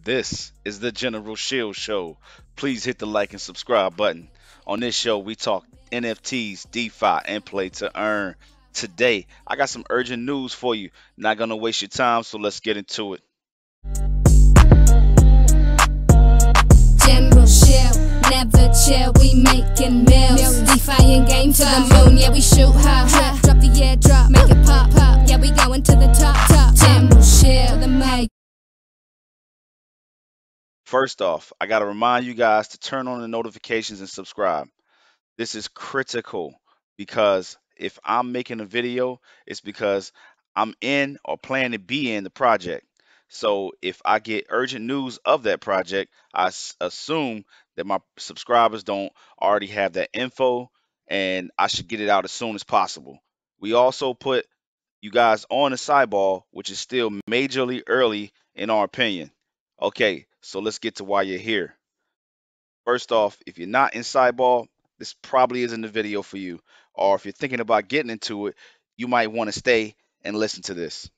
This is the General Shield Show. Please hit the like and subscribe button. On this show, we talk NFTs, DeFi, and play to earn. Today, I got some urgent news for you. Not gonna waste your time, so let's get into it. General Shield, never chill, we making mills. DeFi and game to the moon, yeah we shoot high. Drop the airdrop, make it pop. Yeah we going to the top. General Shield, the mic. First off, I gotta remind you guys to turn on the notifications and subscribe. This is critical because if I'm making a video, it's because I'm in or plan to be in the project. So if I get urgent news of that project, assume that my subscribers don't already have that info and I should get it out as soon as possible. We also put you guys on the Cyball, which is still majorly early in our opinion. Okay, so let's get to why you're here. First off, if you're not in Cyball, this probably isn't the video for you. Or if you're thinking about getting into it, you might want to stay and listen to this.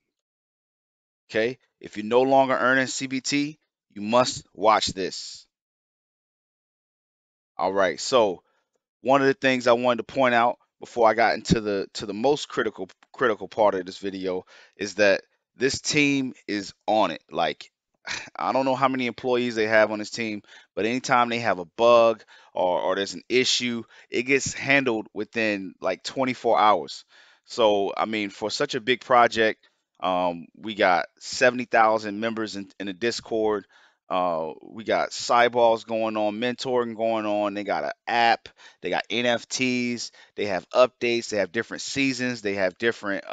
Okay? If you're no longer earning CBT, you must watch this. All right. So one of the things I wanted to point out before I got into the most critical part of this video is that this team is on it. Like I don't know how many employees they have on this team, but anytime they have a bug or there's an issue, it gets handled within like 24 hours. So, I mean, for such a big project, we got 70,000 members in the Discord. We got Cyballs going on, mentoring going on. They got an app. They got NFTs. They have updates. They have different seasons. They have different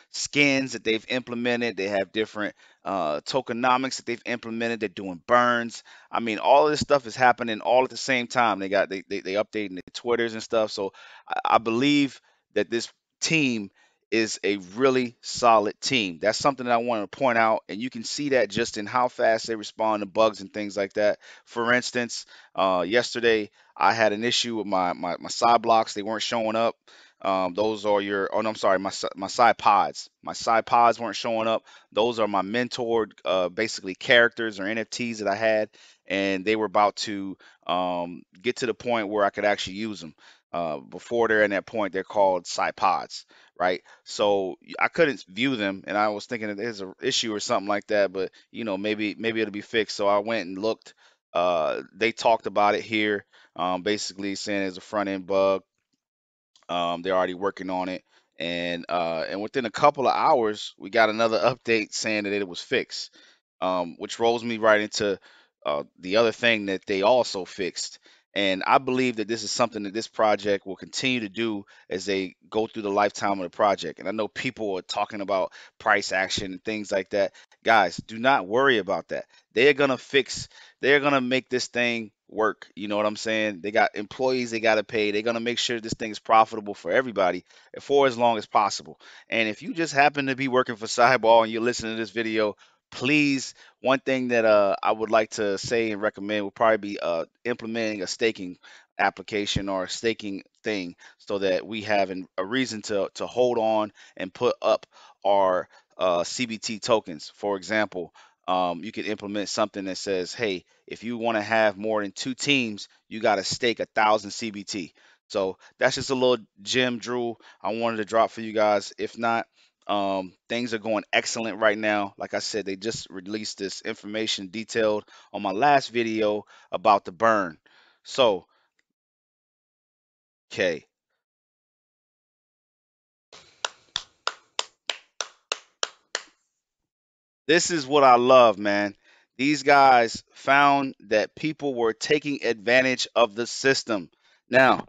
skins that they've implemented. They have different tokenomics that they've implemented. They're doing burns. I mean, all of this stuff is happening all at the same time. They updating their Twitters and stuff. So I believe that this team is a really solid team. That's something that I want to point out, and you can see that just in how fast they respond to bugs and things like that. For instance, yesterday I had an issue with my side blocks. They weren't showing up. Those are your, oh no, I'm sorry, my side pods. My side pods weren't showing up. Those are my mentored, basically characters or NFTs that I had, and they were about to get to the point where I could actually use them. Before they're in that point, they're called side pods, right? So I couldn't view them, and I was thinking that there's an issue or something like that, but maybe it'll be fixed. So I went and looked. They talked about it here, basically saying it's a front end bug. They're already working on it, and within a couple of hours, we got another update saying that it was fixed, which rolls me right into the other thing that they also fixed. And I believe that this is something that this project will continue to do as they go through the lifetime of the project. And I know people are talking about price action and things like that. Guys, do not worry about that. They're gonna fix, they're gonna make this thing work. You know what I'm saying? They got employees they gotta pay. They're gonna make sure this thing is profitable for everybody for as long as possible. And if you just happen to be working for Cyball and you're listening to this video, please, one thing that I would like to say and recommend would probably be implementing a staking application or a staking thing so that we have a reason to hold on and put up our CBT tokens. For example, you could implement something that says, hey, if you want to have more than 2 teams, you got to stake 1,000 CBT. So that's just a little gem, Drew, I wanted to drop for you guys. If not, things are going excellent right now. Like I said, they just released this information detailed on my last video about the burn. So, okay. This is what I love, man. These guys found that people were taking advantage of the system. Now,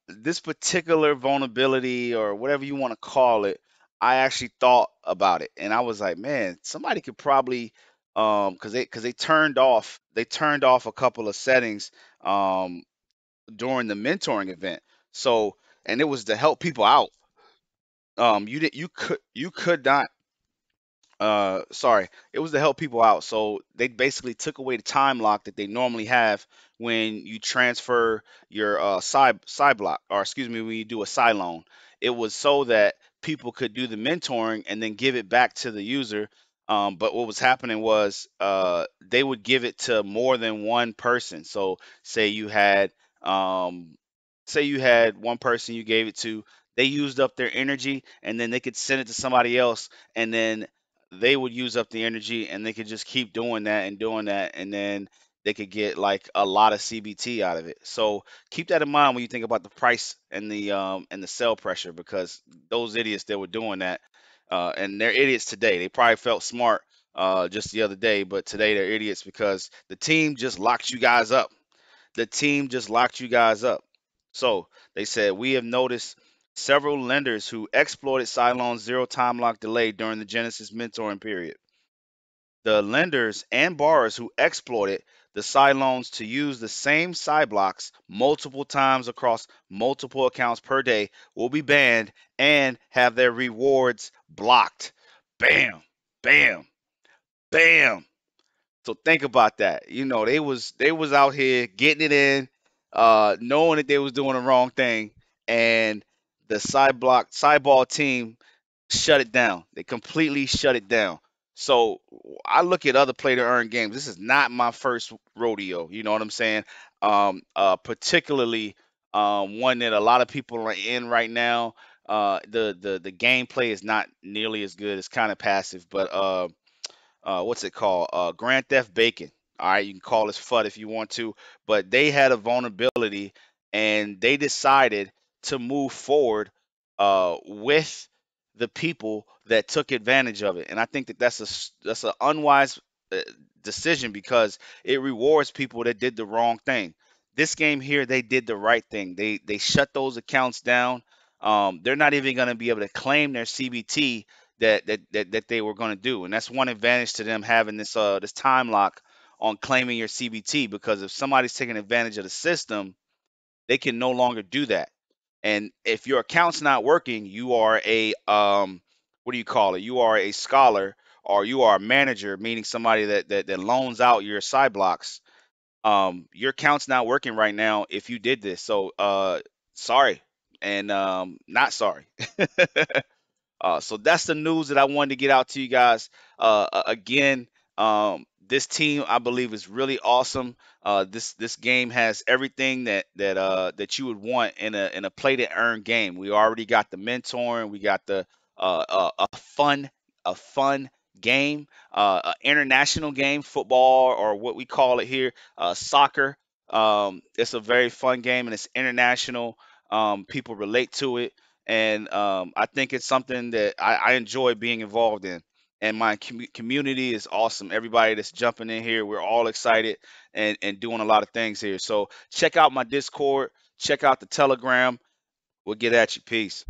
this particular vulnerability or whatever you want to call it, I actually thought about it and I was like, man, somebody could probably because they turned off a couple of settings during the mentoring event. So, and it was to help people out. You could not sorry, it was to help people out. So they basically took away the time lock that they normally have when you transfer your side block, or excuse me, when you do a side loan. It was so that people could do the mentoring and then give it back to the user But what was happening was they would give it to more than one person. So say you had um, say you had one person you gave it to, they used up their energy, and then they could send it to somebody else, and then they would use up the energy, and they could just keep doing that, and then they could get like a lot of CBT out of it. So keep that in mind when you think about the price and the sell pressure, because those idiots that were doing that, and they're idiots today. They probably felt smart just the other day, but today they're idiots because the team just locked you guys up. The team just locked you guys up. So they said, we have noticed several lenders who exploited Cylon's zero time lock delay during the Genesis mentoring period. The lenders and borrowers who exploited the loans to use the same blocks multiple times across multiple accounts per day will be banned and have their rewards blocked. Bam, bam, bam. So think about that. You know, they was out here getting it in, knowing that they was doing the wrong thing, and the Cyball team shut it down. They completely shut it down. So I look at other play to earn games. This is not my first rodeo. You know what I'm saying? Particularly one that a lot of people are in right now. The gameplay is not nearly as good. It's kind of passive, but what's it called? Grand Theft Bacon. All right, you can call this FUD if you want to, but they had a vulnerability and they decided to move forward with the people that took advantage of it. And I think that that's an unwise uh, decision because it rewards people that did the wrong thing. This game here, they did the right thing. They shut those accounts down. They're not even going to be able to claim their CBT that they were going to do, and that's one advantage to them having this time lock on claiming your CBT, because if somebody's taking advantage of the system, they can no longer do that. And if your account's not working, you are a what do you call it? You are a scholar, or you are a manager, meaning somebody that loans out your side blocks. Your account's not working right now if you did this. So sorry, and not sorry. So that's the news that I wanted to get out to you guys. Again, this team I believe is really awesome. This game has everything that you would want in a play to earn game. We already got the mentoring. We got the a fun game, an international game, football, or what we call it here, soccer. It's a very fun game and it's international. People relate to it, and I think it's something that I enjoy being involved in. And my community is awesome. Everybody that's jumping in here, we're all excited and doing a lot of things here. So check out my Discord, check out the Telegram. We'll get at you. Peace.